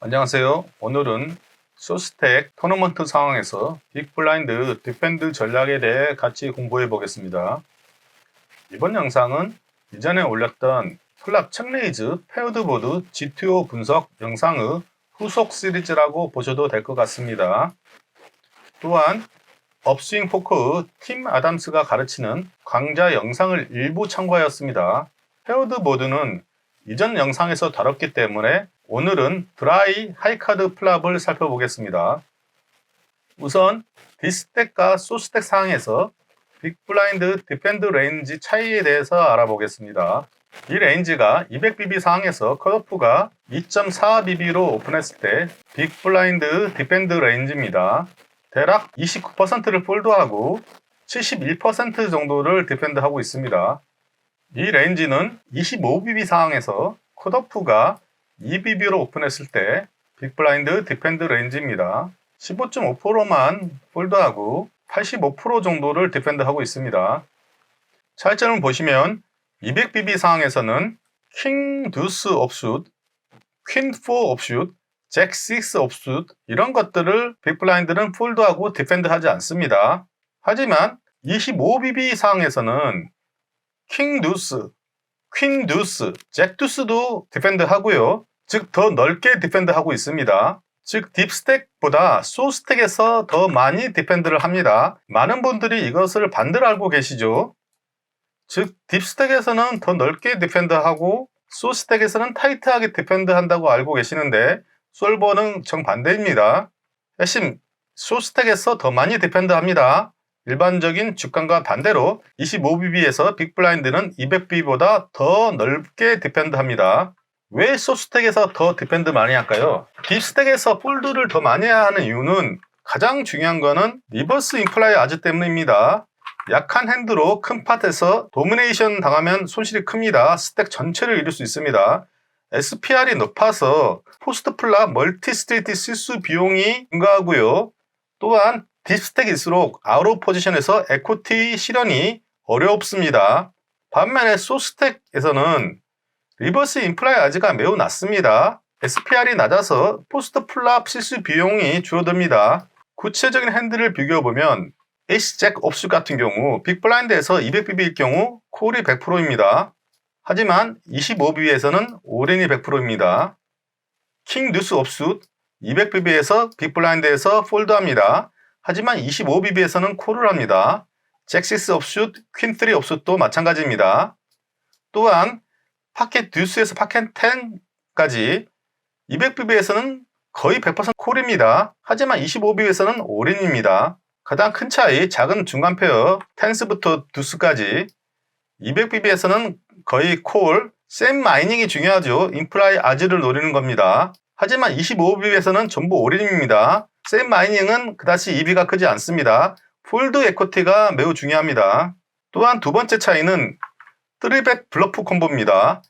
안녕하세요. 오늘은 소스텍 토너먼트 상황에서 빅블라인드 디펜드 전략에 대해 같이 공부해 보겠습니다. 이번 영상은 이전에 올렸던 플랍 책레이즈 페어드보드 GTO 분석 영상의 후속 시리즈라고 보셔도 될 것 같습니다. 또한 업스윙 포크의 팀 아담스가 가르치는 강좌 영상을 일부 참고하였습니다. 페어드보드는 이전 영상에서 다뤘기 때문에 오늘은 드라이 하이카드 플랍을 살펴보겠습니다. 우선 디스텍과 소스텍 상황에서 빅블라인드 디펜드 레인지 차이에 대해서 알아보겠습니다. 이 레인지가 200BB 상황에서 컷오프가 2.4BB로 오픈했을 때 빅블라인드 디펜드 레인지입니다. 대략 29%를 폴드하고 71% 정도를 디펜드하고 있습니다. 이 레인지는 25BB 상황에서 컷오프가 2BB로 오픈했을 때 빅블라인드 디펜드 레인지입니다. 15.5%만 폴드하고 85% 정도를 디펜드하고 있습니다. 차이점을 보시면 200BB 상황에서는 킹 듀스 옵슛, 퀸 4 옵슛, 잭 6 옵슛 이런 것들을 빅블라인드는 폴드하고 디펜드하지 않습니다. 하지만 25BB 상황에서는 킹 듀스, 퀸 듀스, 잭 듀스도 디펜드 하고요. 즉 더 넓게 디펜드 하고 있습니다. 즉 딥스택보다 소스택에서 더 많이 디펜드를 합니다. 많은 분들이 이것을 반대로 알고 계시죠. 즉 딥스택에서는 더 넓게 디펜드하고 소스택에서는 타이트하게 디펜드한다고 알고 계시는데 솔버는 정반대입니다. 핵심 소스택에서 더 많이 디펜드합니다. 일반적인 주가과 반대로 25BB에서 빅블라인드는 200BB보다 더 넓게 디펜드합니다. 왜 소스택에서 더 디펜드 많이 할까요? 딥스택에서 폴드를 더 많이 해야 하는 이유는 가장 중요한 거는 리버스 인플라이 아즈 때문입니다. 약한 핸드로 큰 팟에서 도미네이션 당하면 손실이 큽니다. 스택 전체를 잃을 수 있습니다. SPR이 높아서 포스트 플랍 멀티 스테이트 실수 비용이 증가하고요. 또한 딥스택일수록 아웃 포지션에서 에코티 실현이 어렵습니다. 반면에 소스택에서는 리버스 인플라이 아즈가 매우 낮습니다. SPR이 낮아서 포스트 플랍 실수 비용이 줄어듭니다. 구체적인 핸들을 비교해보면 에이스잭 옵슛 같은 경우 빅블라인드에서 200BB일 경우 콜이 100%입니다. 하지만 25BB에서는 올인이 100%입니다. 킹 듀스 옵슛 200BB에서 빅블라인드에서 폴드합니다. 하지만 25BB에서는 콜을 합니다. 잭 6 옵슛, 퀸 3 옵슛도 마찬가지입니다. 또한 파켓 듀스에서 파켓 10까지 200BB에서는 거의 100% 콜입니다. 하지만 25BB에서는 올인입니다. 가장 큰 차이 작은 중간 페어 텐스부터 듀스까지 200BB에서는 거의 콜, 샘 마이닝이 중요하죠. 인플라이 아즈를 노리는 겁니다. 하지만 25BB에서는 전부 올인입니다. 샘 마이닝은 그다지 EB가 크지 않습니다. 폴드 에코티가 매우 중요합니다. 또한 두 번째 차이는 3벳 블러프 콤보입니다.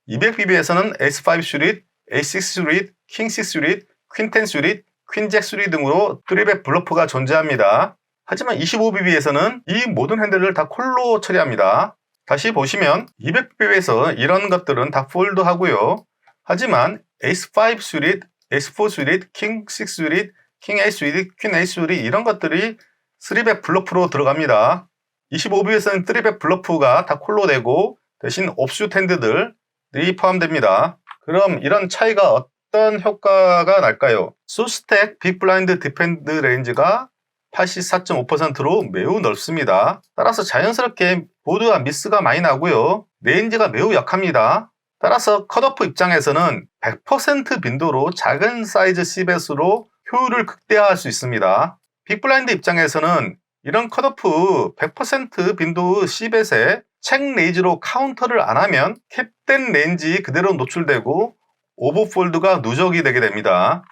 200BB에서는 S5 슈릿, A6 슈릿, 킹 6 슈릿, 퀸 10 슈릿, 퀸 잭 슈릿 등으로 3벳 블러프가 존재합니다. 하지만 25BB에서는 이 모든 핸들을 다 콜로 처리합니다. 다시 보시면 200BB에서 이런 것들은 다 폴드 하고요. 하지만 S5 슈릿, S4 슈릿, 킹 6 슈릿, 킹 8 슈릿, 퀸 8 슈릿 이런 것들이 3벳 블러프로 들어갑니다. 25BB에서는 3벳 블러프가 다 콜로 되고 대신 옵슛 핸드들이 포함됩니다. 그럼 이런 차이가 어떤 효과가 날까요? 소스텍 빅블라인드 디펜드 레인지가 84.5%로 매우 넓습니다. 따라서 자연스럽게 보드와 미스가 많이 나고요. 레인지가 매우 약합니다. 따라서 컷오프 입장에서는 100% 빈도로 작은 사이즈 C벳으로 효율을 극대화할 수 있습니다. 빅블라인드 입장에서는 이런 컷오프 100% 빈도 C벳에 책 레이즈로 카운터를 안 하면 캡된 레인지 그대로 노출되고 오버폴드가 누적이 되게 됩니다.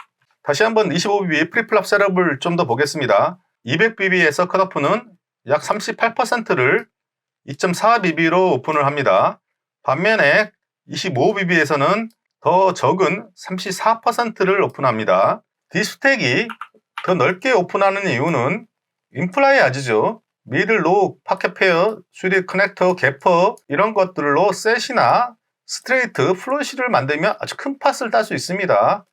다시 한번 25BB 프리플랍 셋업을 좀 더 보겠습니다. 200BB에서 컷오프는 약 38%를 2.4BB로 오픈을 합니다. 반면에 25BB에서는 더 적은 34%를 오픈합니다. 딥스택이 더 넓게 오픈하는 이유는 인플라이 아즈죠. 미들, 로우, 파켓 페어, 슈릿 커넥터, 개퍼 이런 것들로 셋이나 스트레이트, 플러시를 만들면 아주 큰 팟을 딸 수 있습니다.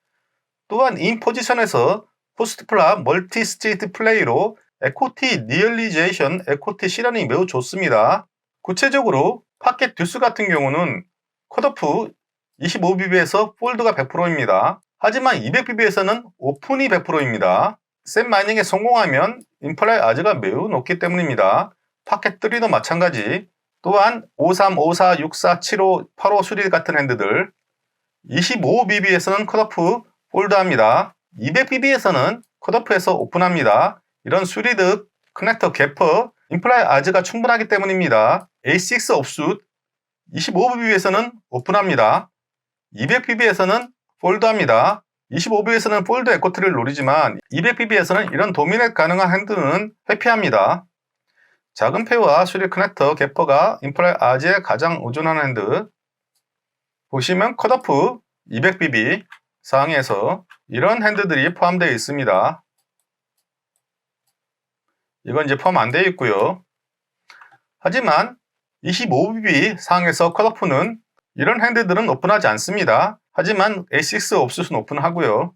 또한 인 포지션에서 포스트 플랍 멀티 스테이트 플레이로 에코티 리얼리제이션, 에코티 실현이 매우 좋습니다. 구체적으로 파켓 듀스 같은 경우는 컷오프 25bb에서 폴드가 100%입니다. 하지만 200bb에서는 오픈이 100%입니다. 셋 마이닝에 성공하면 인플라이 아즈가 매우 높기 때문입니다. 파켓 3도 마찬가지. 또한 53, 54, 64, 75, 85 수리 같은 핸드들 25bb에서는 컷오프 폴드합니다. 200bb에서는 컷오프에서 오픈합니다. 이런 수리득, 커넥터 개퍼, 인플라이 아즈가 충분하기 때문입니다. A6 옵숫 25bb에서는 오픈합니다. 200bb에서는 폴드합니다. 25bb에서는 폴드 에코트를 노리지만 200bb에서는 이런 도미넷 가능한 핸드는 회피합니다. 작은 폐와 수리 커넥터 개퍼가 인플라이 아즈에 가장 의존하는 핸드. 보시면 컷오프 200bb 상에서 이런 핸드들이 포함되어 있습니다. 이건 이제 포함 안 되어 있고요. 하지만 25bb 상에서 컷오프는 이런 핸드들은 오픈하지 않습니다. 하지만 A6 옵슛은 오픈하고요.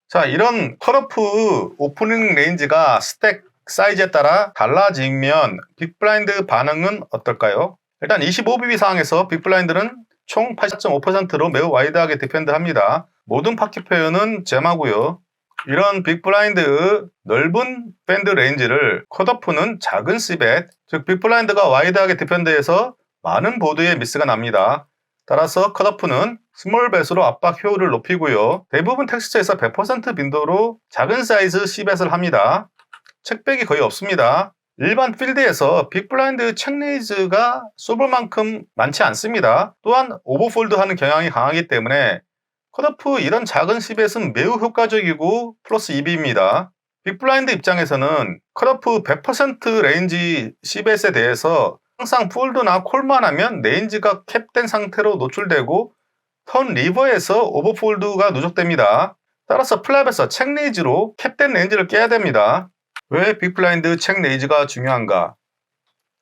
자, 이런 컷오프 오프닝 레인지가 스택 사이즈에 따라 달라지면 빅블라인드 반응은 어떨까요? 일단 25bb 상황에서 빅블라인드는 총 80.5%로 매우 와이드하게 디펜드합니다. 모든 파켓 페어는 잼하고요. 이런 빅블라인드 넓은 밴드 레인지를 컷오프는 작은 C벳, 즉 빅블라인드가 와이드하게 디펜드해서 많은 보드에 미스가 납니다. 따라서 컷오프는 스몰벳으로 압박 효율을 높이고요. 대부분 텍스처에서 100% 빈도로 작은 사이즈 C벳을 합니다. 책백이 거의 없습니다. 일반 필드에서 빅블라인드 책레이즈가 쏘볼만큼 많지 않습니다. 또한 오버폴드하는 경향이 강하기 때문에 컷오프 이런 작은 C벳은 매우 효과적이고 플러스 2B입니다. 빅블라인드 입장에서는 컷오프 100% 레인지 C벳에 대해서 항상 폴드나 콜만 하면 레인지가 캡된 상태로 노출되고 턴 리버에서 오버폴드가 누적됩니다. 따라서 플랍에서 책 레이즈로 캡된 레인지를 깨야 됩니다. 왜 빅블라인드 책 레이즈가 중요한가?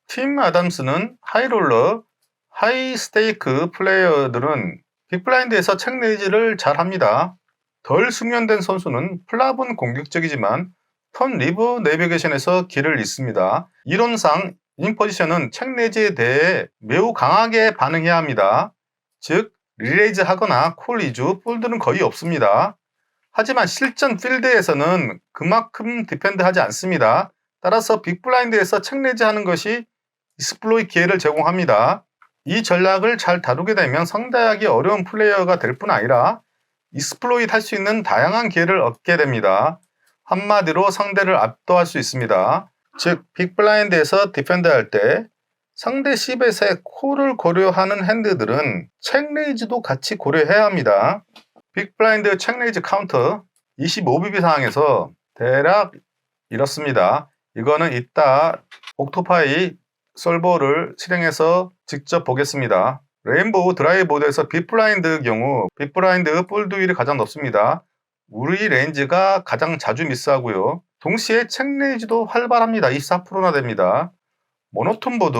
팀 아담스는 하이롤러, 하이 스테이크 플레이어들은 빅블라인드에서 책 레이즈를 잘 합니다. 덜 숙련된 선수는 플랍은 공격적이지만 턴 리버 내비게이션에서 길을 잃습니다. 이론상 인포지션은 책 레이즈에 대해 매우 강하게 반응해야 합니다. 즉 리레이즈 하거나 콜 위주 폴드는 거의 없습니다. 하지만 실전 필드에서는 그만큼 디펜드하지 않습니다. 따라서 빅블라인드에서 책 레이즈 하는 것이 익스플로이 기회를 제공합니다. 이 전략을 잘 다루게 되면 상대하기 어려운 플레이어가 될 뿐 아니라 익스플로이트 할 수 있는 다양한 기회를 얻게 됩니다. 한마디로 상대를 압도할 수 있습니다. 즉 빅블라인드에서 디펜드할 때 상대 C벳의 콜을 고려하는 핸드들은 책 레이즈도 같이 고려해야 합니다. 빅블라인드 책 레이즈 카운터 25bb 상황에서 대략 이렇습니다. 이거는 이따 옥토파이 솔버를 실행해서 직접 보겠습니다. 레인보우 드라이보드에서 빅블라인드 경우 빅블라인드 폴드율이 가장 높습니다. 우리 레인지가 가장 자주 미스하고요. 동시에 책 레이즈도 활발합니다. 24%나 됩니다. 모노톤 보드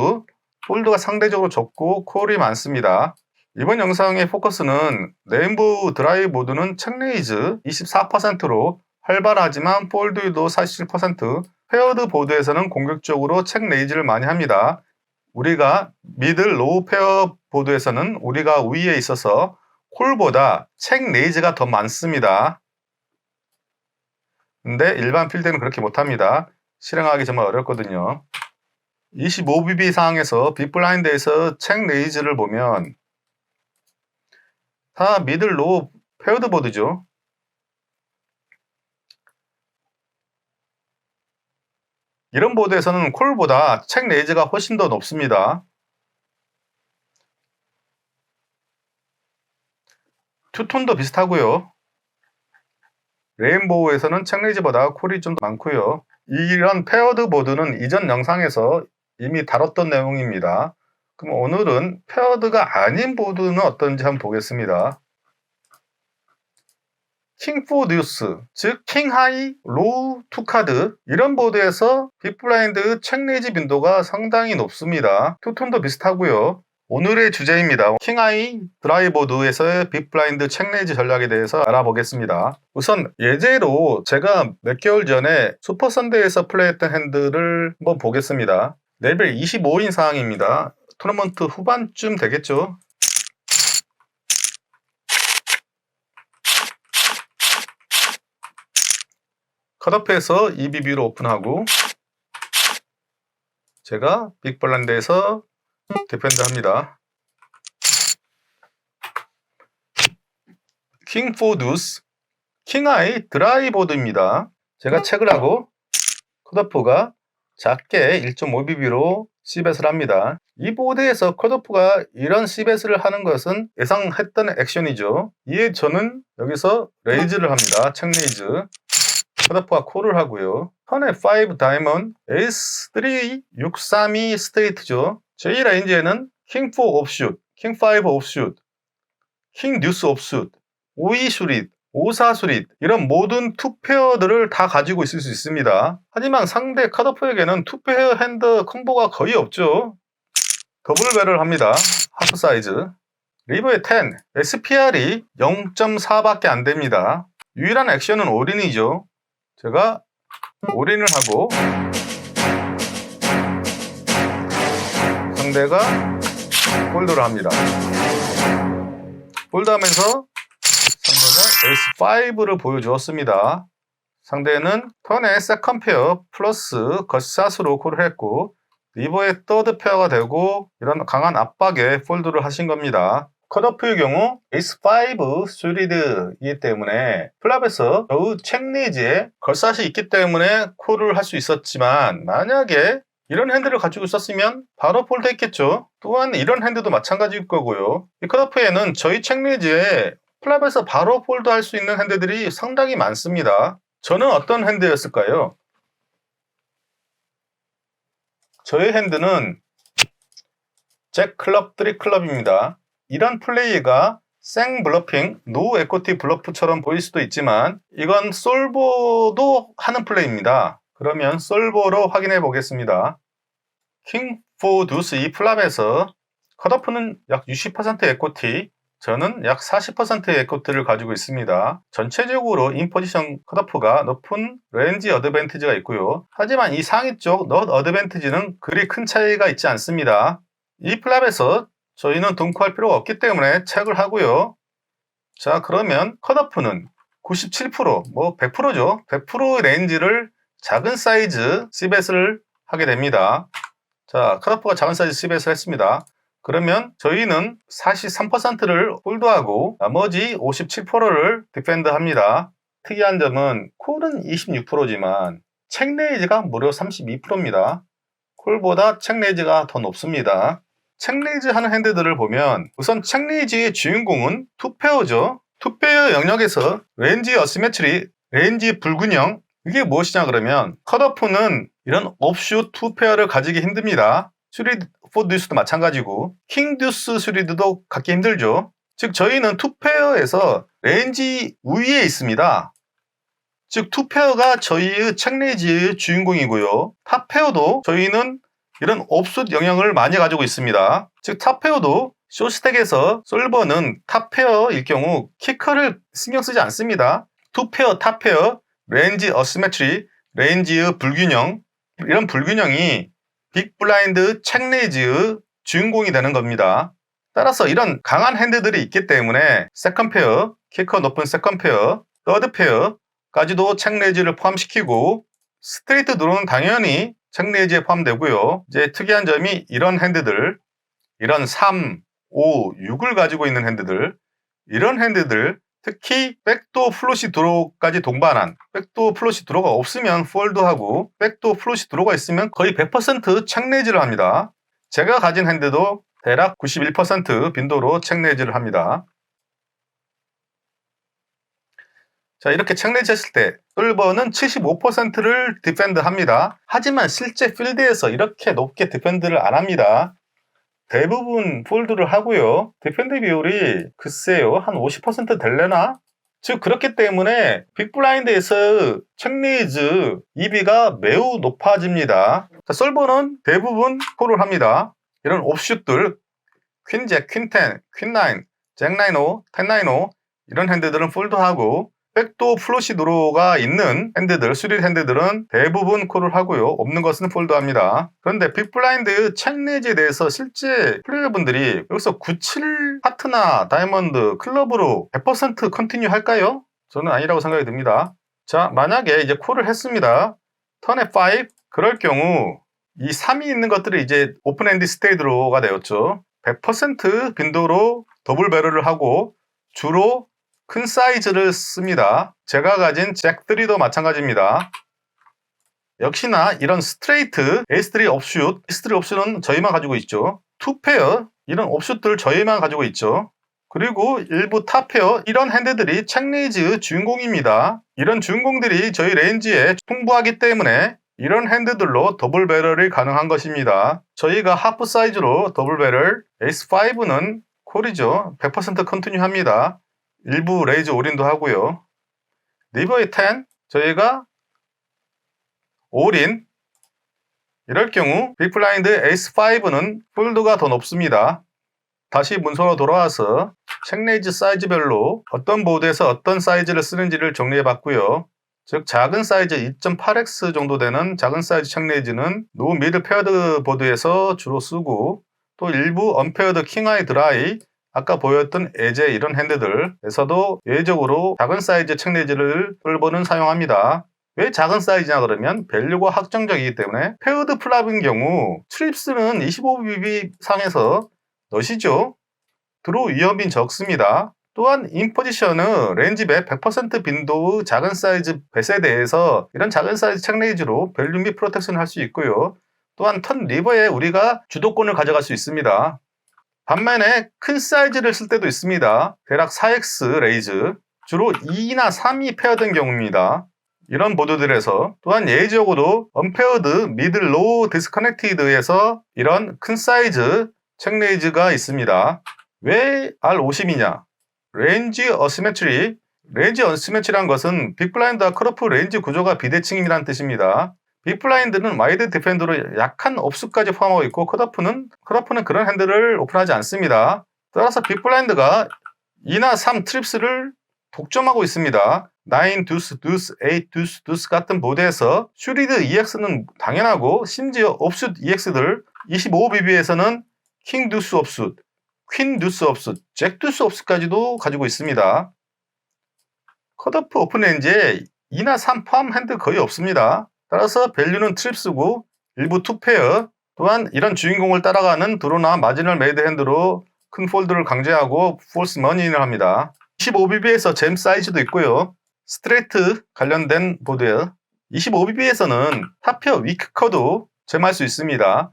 폴드가 상대적으로 적고 콜이 많습니다. 이번 영상의 포커스는 레인보우 드라이보드는 책 레이즈 24%로 활발하지만 폴드율도 47%, 페어드 보드에서는 공격적으로 책 레이즈를 많이 합니다. 우리가 미들 로우 페어 보드에서는 우리가 위에 있어서 콜보다 책 레이즈가 더 많습니다. 근데 일반 필드는 그렇게 못합니다. 실행하기 정말 어렵거든요. 25bb 상황에서 빅블라인드에서 책 레이즈를 보면 다 미들 로우 페어드 보드죠. 이런 보드에서는 콜보다 책 레이즈가 훨씬 더 높습니다. 투톤도 비슷하고요. 레인보우에서는 책 레이즈보다 콜이 좀 더 많고요. 이런 페어드 보드는 이전 영상에서 이미 다뤘던 내용입니다. 그럼 오늘은 페어드가 아닌 보드는 어떤지 한번 보겠습니다. 킹 4 듀스, 즉 킹 하이, 로우 2 카드 이런 보드에서 빅블라인드 책 레이즈 빈도가 상당히 높습니다. 투톤도 비슷하고요. 오늘의 주제입니다. 킹아이 드라이보드에서의 빅블라인드 책레이즈 전략에 대해서 알아보겠습니다. 우선 예제로 제가 몇 개월 전에 슈퍼선데이에서 플레이했던 핸들을 한번 보겠습니다. 레벨 25인 상황입니다. 토너먼트 후반쯤 되겠죠. 컷오프에서 EBB로 오픈하고 제가 빅블라인드에서 디펜드 합니다. 킹 포 두스, 킹아이 드라이보드입니다. 제가 체크를 하고 컷오프가 작게 1.5BB로 C벳을 합니다. 이 보드에서 컷오프가 이런 C벳을 하는 것은 예상했던 액션이죠. 이에 저는 여기서 레이즈를 합니다. 책 레이즈. 컷오프가 콜을 하고요. 턴에 5 다이먼드, 에이스 3, 6, 3이 스트레이트죠. 제 레인지에는 킹 4 옵슛, 킹 5 옵슛, 킹 듀스 옵슛, 5-2 수릿, 5-4 수릿 이런 모든 투페어들을 다 가지고 있을 수 있습니다. 하지만 상대 컷오프에게는 투페어 핸드 콤보가 거의 없죠. 더블 배럴 합니다. 하프 사이즈. 리버의 10, SPR이 0.4밖에 안 됩니다. 유일한 액션은 올인이죠. 제가 올인을 하고 상대가 폴드를 합니다. 폴드하면서 상대가 에이스5를 보여주었습니다. 상대는 턴에 세컨 페어 플러스 겉샷으로 콜을 했고 리버의 더드 페어가 되고 이런 강한 압박에 폴드를 하신 겁니다. 컷오프의 경우 에이스5 수리드이기 때문에 플랍에서 겨우 책리지에 겉샷이 있기 때문에 콜을 할 수 있었지만 만약에 이런 핸드를 가지고 있었으면 바로 폴드 했겠죠. 또한 이런 핸드도 마찬가지일 거고요. 이 컷오프에는 저희 책리지에 플랍에서 바로 폴드 할 수 있는 핸드들이 상당히 많습니다. 저는 어떤 핸드였을까요? 저의 핸드는 잭 클럽 3 클럽입니다. 이런 플레이가 생 블러핑, 노 에코티 블러프처럼 보일 수도 있지만 이건 솔보도 하는 플레이입니다. 그러면 솔보로 확인해 보겠습니다. 킹 4 두스 이 플랍에서 컷오프는 약 60% 에코티, 저는 약 40%의 에코티를 가지고 있습니다. 전체적으로 인포지션 컷오프가 높은 레인지 어드밴티지가 있고요. 하지만 이 상위 쪽 넛 어드밴티지는 그리 큰 차이가 있지 않습니다. 이 플랍에서 저희는 덩크할 필요가 없기 때문에 체크를 하고요. 자, 그러면 컷오프는 97%, 뭐 100%죠. 100% 레인지를 작은 사이즈 C벳을 하게 됩니다. 자, 컷오프가 작은 사이즈 C벳을 했습니다. 그러면 저희는 43%를 홀드하고 나머지 57%를 디펜드 합니다. 특이한 점은 콜은 26%지만 책 레이즈가 무려 32%입니다. 콜보다 책 레이즈가 더 높습니다. 책 레이즈 하는 핸드들을 보면 우선 책 레이즈의 주인공은 투페어죠. 투페어 영역에서 레인지 어시메트리, 레인지 불균형, 이게 무엇이냐 그러면 컷오프는 이런 옵슛 투페어를 가지기 힘듭니다. 수리드 4듀스도 마찬가지고 킹 듀스 수리드도 갖기 힘들죠. 즉 저희는 투페어에서 레인지 우위에 있습니다. 즉 투페어가 저희의 책 레이즈의 주인공이고요. 탑페어도 저희는 이런 옵슛 영역을 많이 가지고 있습니다. 즉 탑페어도 쇼스택에서 솔버는 탑페어일 경우 키커를 신경 쓰지 않습니다. 투페어, 탑페어, 레인지 어시메트리, 레인지의 불균형, 이런 불균형이 빅블라인드 책 레이즈의 주인공이 되는 겁니다. 따라서 이런 강한 핸드들이 있기 때문에 세컨 페어, 키커 높은 세컨 페어, 서드 페어까지도 책 레이즈를 포함시키고 스트레이트 드로는 당연히 책 레이즈에 포함되고요. 이제 특이한 점이 이런 핸드들, 이런 3, 5, 6을 가지고 있는 핸드들, 이런 핸드들, 특히 백도어 플러시 드로우까지 동반한, 백도어 플러시 드로우가 없으면 폴드하고 백도어 플러시 드로우가 있으면 거의 100% 책 레이즈를 합니다. 제가 가진 핸드도 대략 91% 빈도로 책 레이즈를 합니다. 자, 이렇게 책 레이즈 했을 때 솔버는 75%를 디펜드 합니다. 하지만 실제 필드에서 이렇게 높게 디펜드를 안 합니다. 대부분 폴드를 하고요. 디펜드 비율이 글쎄요 한 50% 될래나? 즉 그렇기 때문에 빅블라인드에서 책 레이즈 EB가 매우 높아집니다. 자, 솔버는 대부분 콜을 합니다. 이런 옵슛들 퀸 잭, 퀸 10, 퀸 9, 잭 9오, 10 9오 이런 핸드들은 폴드하고 백도어 플러시 드로우가 있는 핸드들, 수릿 핸드들은 대부분 콜을 하고요. 없는 것은 폴드합니다. 그런데 빅블라인드 책레지에 대해서 실제 플레이어분들이 여기서 97 파트나 다이아몬드 클럽으로 100% 컨티뉴 할까요? 저는 아니라고 생각이 듭니다. 자, 만약에 이제 콜을 했습니다. 턴에 5 그럴 경우 이 3이 있는 것들이 이제 오픈엔드 스테이드로가 되었죠. 100% 빈도로 더블 배럴을 하고 주로 큰 사이즈를 씁니다. 제가 가진 잭3도 마찬가지입니다. 역시나 이런 스트레이트, A3 옵슛, A3 옵슛은 저희만 가지고 있죠. 2페어, 이런 옵슛들 저희만 가지고 있죠. 그리고 일부 탑페어, 이런 핸드들이 책레이즈 주인공입니다. 이런 주인공들이 저희 레인지에 풍부하기 때문에 이런 핸드들로 더블 배럴이 가능한 것입니다. 저희가 하프 사이즈로 더블 배럴, 에이스5는 콜이죠. 100% 컨티뉴 합니다. 일부 레이저 올인도 하고요. 리버의 10 저희가 올인 이럴 경우 빅블라인드 에이스5는 폴드가 더 높습니다. 다시 문서로 돌아와서 책레이즈 사이즈별로 어떤 보드에서 어떤 사이즈를 쓰는지를 정리해 봤고요. 즉 작은 사이즈 2.8x 정도 되는 작은 사이즈 책레이즈는 노 미드 페어드 보드에서 주로 쓰고 또 일부 언페어드 킹아이 드라이 아까 보였던 에제 이런 핸드들에서도 예외적으로 작은 사이즈 책레이즈를 폴버는 사용합니다. 왜 작은 사이즈냐 그러면 밸류가 확정적이기 때문에 페어드 플랍인 경우 트립스는 25BB 상에서 넣으시죠. 드로우 위험이 적습니다. 또한 인포지션은 레인지배 100% 빈도의 작은 사이즈 뱃에 대해서 이런 작은 사이즈 책레이즈로 밸류 및 프로텍션을 할 수 있고요. 또한 턴 리버에 우리가 주도권을 가져갈 수 있습니다. 반면에 큰 사이즈를 쓸 때도 있습니다. 대략 4X 레이즈, 주로 2나 3이 페어된 경우입니다. 이런 보드들에서 또한 예외적으로 언페어드 미들 로우 디스커넥티드에서 이런 큰 사이즈 책레이즈가 있습니다. 왜 R50이냐? 레인지 어시메트리, 레인지 어시메트리란 것은 빅블라인드와 컷오프 레인지 구조가 비대칭이라는 뜻입니다. 빅블라인드는 와이드 디펜더로 약한 옵수까지 포함하고 있고 컷오프는 그런 핸들을 오픈하지 않습니다. 따라서 빅블라인드가 2나 3 트립스를 독점하고 있습니다. 9 두스, 두스, 8 두스, 두스 같은 보드에서 슈리드 EX는 당연하고 심지어 옵슛 EX들 25BB에서는 킹 두스 옵슛, 퀸 두스 옵슛, 잭 두스 옵슛까지도 가지고 있습니다. 컷오프 오픈렌지에 2나 3 포함 핸드 거의 없습니다. 따라서 밸류는 트립스고 일부 투페어 또한 이런 주인공을 따라가는 드로나 마지널 메이드 핸드로 큰 폴드를 강제하고 폴스 머니인을 합니다. 25BB에서 잼 사이즈도 있고요. 스트레이트 관련된 보드에 25BB에서는 탑페어 위크커도 잼할 수 있습니다.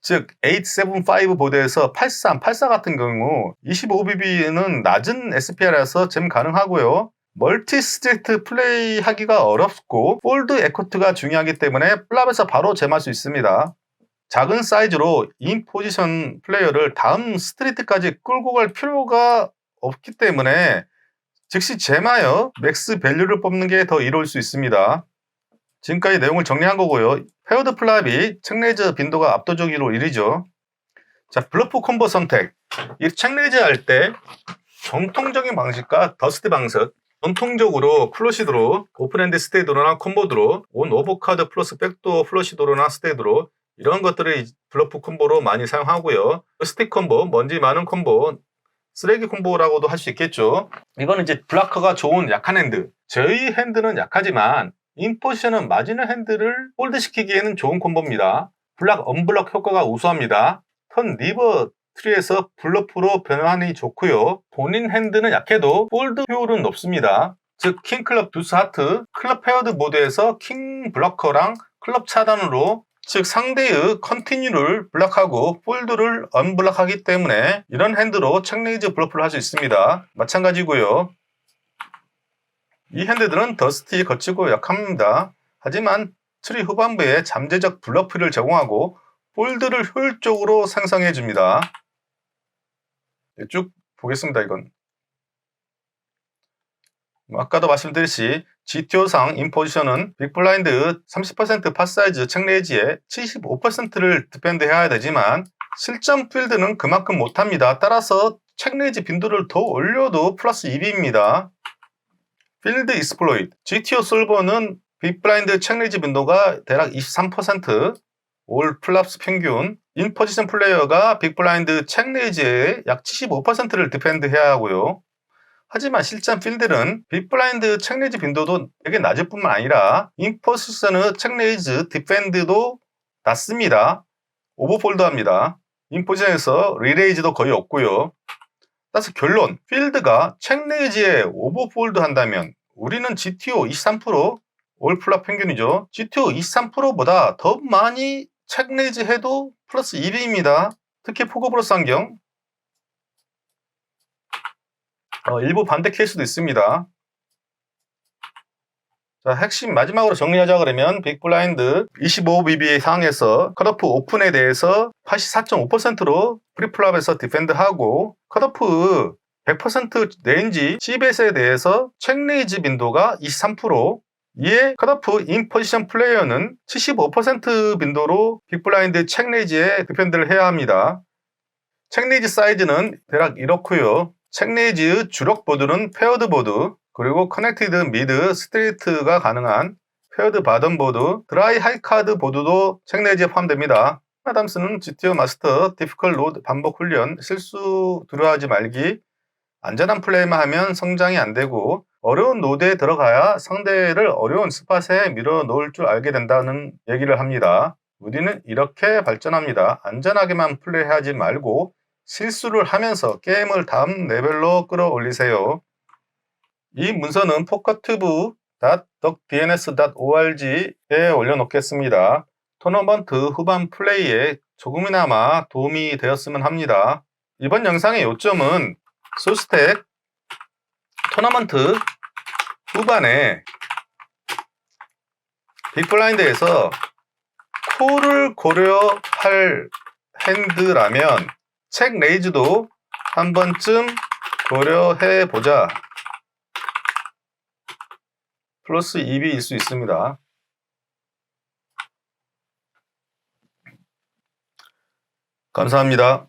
즉 875 보드에서 83, 84 같은 경우 25BB는 낮은 SPR에서 잼 가능하고요. 멀티 스트레이트 플레이 하기가 어렵고 폴드 에코트가 중요하기 때문에 플랍에서 바로 잼할 수 있습니다. 작은 사이즈로 인 포지션 플레이어를 다음 스트레이트까지 끌고 갈 필요가 없기 때문에 즉시 잼하여 맥스 밸류를 뽑는 게 더 이로울 수 있습니다. 지금까지 내용을 정리한 거고요. 페어드 플랍이 책레이즈 빈도가 압도적으로 1위죠. 자, 블러프 콤보 선택. 이 책레이즈 할 때 정통적인 방식과 더스트 방식, 전통적으로 플러시드로, 오픈핸드 스테이드로나 콤보드로, 온 오버카드 플러스 백도어 플러시드로나 스테이드로 이런 것들을 블러프 콤보로 많이 사용하고요. 스틱 콤보, 먼지 많은 콤보, 쓰레기 콤보라고도 할 수 있겠죠. 이거는 이제 블라커가 좋은 약한 핸드. 저희 핸드는 약하지만 인포지션은 마지널 핸드를 홀드 시키기에는 좋은 콤보입니다. 블락, 언블럭 효과가 우수합니다. 턴 리버 트리에서 블러프로 변환이 좋고요. 본인 핸드는 약해도 폴드 효율은 높습니다. 즉 킹클럽 두스 하트, 클럽 페어드 모드에서 킹 블러커랑 클럽 차단으로 즉 상대의 컨티뉴를 블락하고 폴드를 언블락하기 때문에 이런 핸드로 책레이즈 블러프를 할 수 있습니다. 마찬가지고요. 이 핸드들은 더스티 거치고 약합니다. 하지만 트리 후반부에 잠재적 블러프를 제공하고 폴드를 효율적으로 생성해 줍니다. 쭉 보겠습니다. 이건 아까도 말씀드렸듯이 GTO상 인포지션은 빅블라인드 30% 팟사이즈 책레이지에 75%를 디펜드 해야 되지만 실전 필드는 그만큼 못합니다. 따라서 책 레이즈 빈도를 더 올려도 플러스 2B입니다. 필드 익스플로이트 GTO 솔버는 빅블라인드 책 레이즈 빈도가 대략 23%, 올 플랍스 평균, 인포지션 플레이어가 빅블라인드 책 레이즈의 약 75%를 디펜드해야 하고요. 하지만 실전 필드는 빅블라인드 책 레이즈 빈도도 되게 낮을 뿐만 아니라 인포지션 책 레이즈 디펜드도 낮습니다. 오버폴드합니다. 인포지션에서 리레이즈도 거의 없고요. 따라서 결론, 필드가 책 레이즈에 오버폴드 한다면 우리는 GTO 23%, 올 플랍 평균이죠. GTO 23%보다 더 많이 책 레이즈 해도 플러스 2B입니다. 특히 포커브러스 환경, 일부 반대 케이스도 있습니다. 자, 핵심 마지막으로 정리하자 그러면 빅블라인드 25BB 상황에서 컷오프 오픈에 대해서 84.5%로 프리플랍에서 디펜드하고 컷오프 100% 레인지 CBS에 대해서 책 레이즈 빈도가 23%, 이에 컷오프 인포지션 플레이어는 75% 빈도로 빅블라인드 책 레이즈에 디펜드를 해야 합니다. 책 레이즈 사이즈는 대략 이렇고요. 책 레이즈 주력 보드는 페어드 보드, 그리고 커넥티드 미드 스트레이트가 가능한 페어드 바텀 보드, 드라이 하이카드 보드도 책 레이즈에 포함됩니다. 아담스는 GTO 마스터, 디피컬 로드 반복 훈련, 실수 두려워하지 말기, 안전한 플레이만 하면 성장이 안 되고 어려운 노드에 들어가야 상대를 어려운 스팟에 밀어 놓을 줄 알게 된다는 얘기를 합니다. 우리는 이렇게 발전합니다. 안전하게만 플레이하지 말고 실수를 하면서 게임을 다음 레벨로 끌어올리세요. 이 문서는 pokertube.dns.org에 올려놓겠습니다. 토너먼트 후반 플레이에 조금이나마 도움이 되었으면 합니다. 이번 영상의 요점은 솔스텍 토너먼트 후반에 빅블라인드에서 콜을 고려할 핸드라면 책 레이즈도 한 번쯤 고려해보자. 플러스 2B일 수 있습니다. 감사합니다.